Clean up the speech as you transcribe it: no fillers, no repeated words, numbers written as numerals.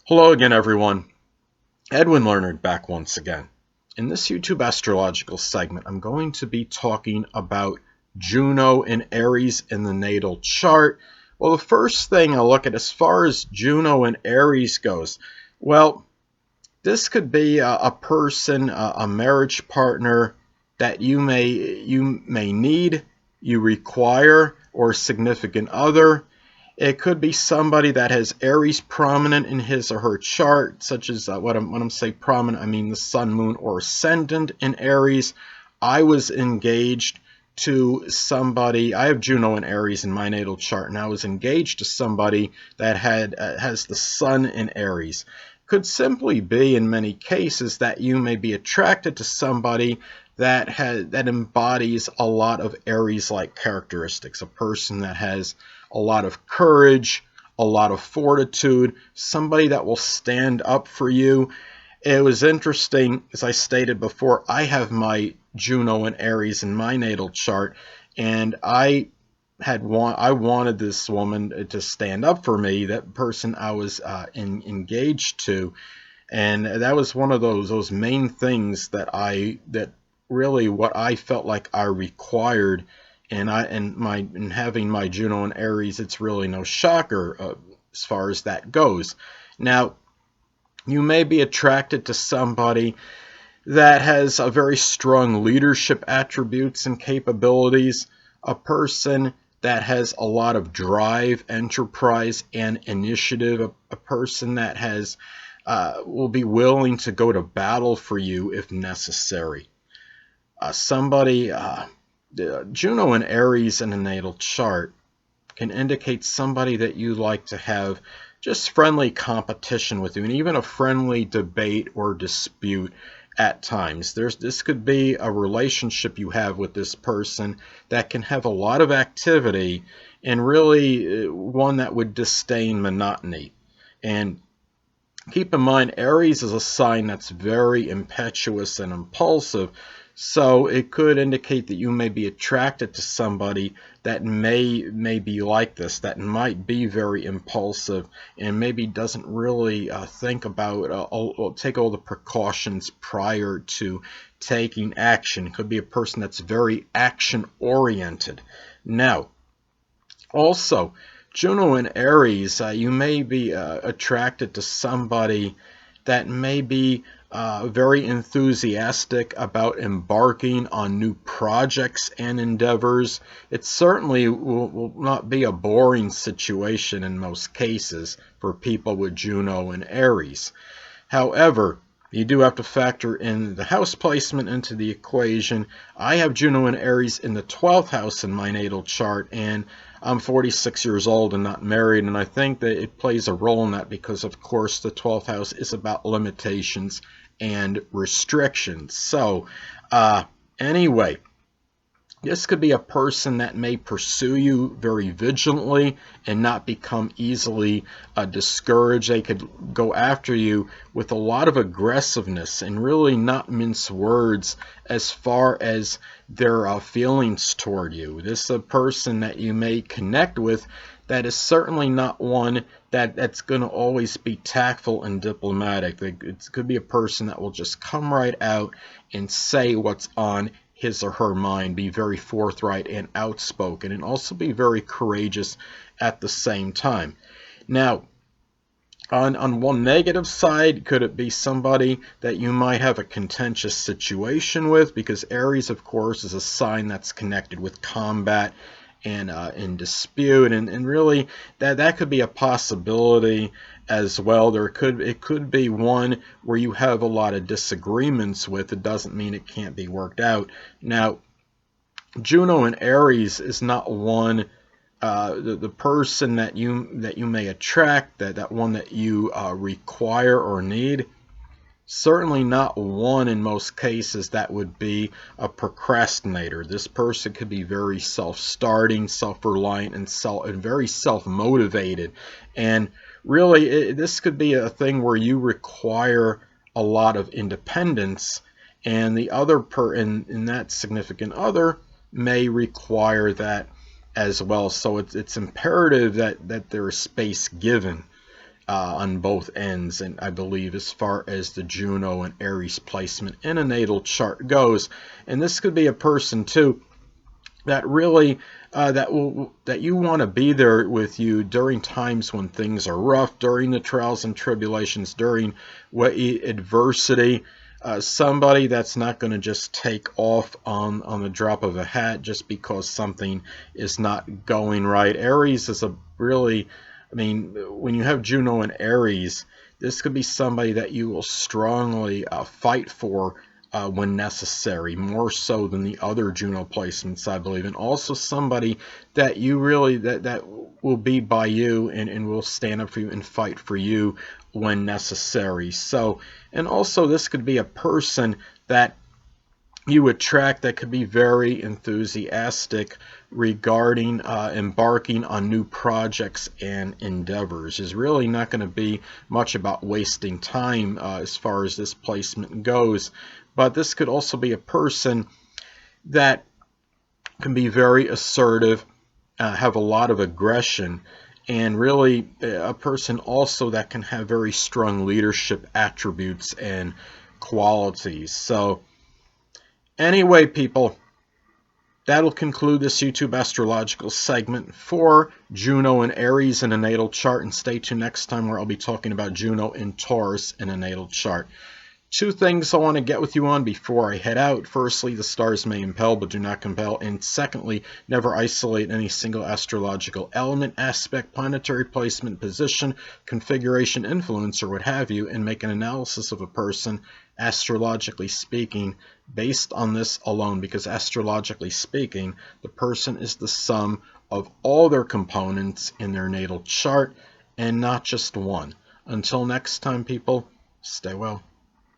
Hello again, everyone. Edwin Learnard back once again. In this YouTube astrological segment, I'm going to be talking about Juno in Aries in the natal chart. Well, the first thing I'll look at as far as Juno in Aries goes, well, this could be a person, a marriage partner that you may need, you require, or a significant other. It could be somebody that has Aries prominent in his or her chart, such as when I'm saying prominent, I mean the sun, moon, or ascendant in Aries. I was engaged to somebody. I have Juno in Aries in my natal chart, and I was engaged to somebody that has the sun in Aries. Could simply be, in many cases, that you may be attracted to somebody that embodies a lot of Aries-like characteristics. A person that has a lot of courage, a lot of fortitude, somebody that will stand up for you. It was interesting, as I stated before, I have my Juno in Aries in my natal chart, and I wanted this woman to stand up for me, that person I was engaged to, and that was one of those main things that really what I felt like I required. And in having my Juno in Aries, it's really no shocker as far as that goes. Now, you may be attracted to somebody that has a very strong leadership attributes and capabilities, a person that has a lot of drive, enterprise, and initiative, a person that will be willing to go to battle for you if necessary. Juno in Aries in a natal chart can indicate somebody that you like to have just friendly competition with you, and even a friendly debate or dispute at times. This could be a relationship you have with this person that can have a lot of activity, and really one that would disdain monotony. And keep in mind, Aries is a sign that's very impetuous and impulsive, so it could indicate that you may be attracted to somebody that may be like this, that might be very impulsive and maybe doesn't really think about, take all the precautions prior to taking action. It could be a person that's very action-oriented. Now, also, Juno in Aries, you may be attracted to somebody that may be very enthusiastic about embarking on new projects and endeavors. It certainly will not be a boring situation in most cases for people with Juno in Aries. However, you do have to factor in the house placement into the equation. I have Juno in Aries in the 12th house in my natal chart, and I'm 46 years old and not married, and I think that it plays a role in that because, of course, the 12th house is about limitations and restrictions. So, anyway, this could be a person that may pursue you very vigilantly and not become easily discouraged. They could go after you with a lot of aggressiveness and really not mince words as far as their feelings toward you. This is a person that you may connect with that is certainly not one that's going to always be tactful and diplomatic. It could be a person that will just come right out and say what's on his or her mind, be very forthright and outspoken, and also be very courageous at the same time. Now, on one negative side, could it be somebody that you might have a contentious situation with? Because Aries, of course, is a sign that's connected with combat and in dispute, and really that could be a possibility as well. It could be one where you have a lot of disagreements with. It doesn't mean it can't be worked out. Now, Juno in Aries is not one the person that you may attract, that one that you require or need. Certainly not one in most cases that would be a procrastinator. This person could be very self-starting, self-reliant, and very self-motivated. And really, this could be a thing where you require a lot of independence, and the other in that significant other may require that as well. So it's imperative that there is space given. on both ends, and I believe as far as the Juno and Aries placement in a natal chart goes. And this could be a person too that really that you want to be there with you during times when things are rough, during the trials and tribulations, during adversity. Somebody that's not going to just take off on the drop of a hat just because something is not going right. Aries is a really, I mean, when you have Juno and Aries, this could be somebody that you will strongly fight for when necessary, more so than the other Juno placements, I believe, and also somebody that you really that will be by you and will stand up for you and fight for you when necessary. So, and also this could be a person that you attract that could be very enthusiastic regarding embarking on new projects and endeavors. Is really not going to be much about wasting time as far as this placement goes. But this could also be a person that can be very assertive, have a lot of aggression, and really a person also that can have very strong leadership attributes and qualities. So anyway, people, that'll conclude this YouTube astrological segment for Juno and Aries in a natal chart. And stay tuned next time where I'll be talking about Juno in Taurus in a natal chart. Two things I want to get with you on before I head out. Firstly, the stars may impel but do not compel. And secondly, never isolate any single astrological element, aspect, planetary placement, position, configuration, influence, or what have you, and make an analysis of a person, astrologically speaking, based on this alone. Because astrologically speaking, the person is the sum of all their components in their natal chart and not just one. Until next time, people, stay well.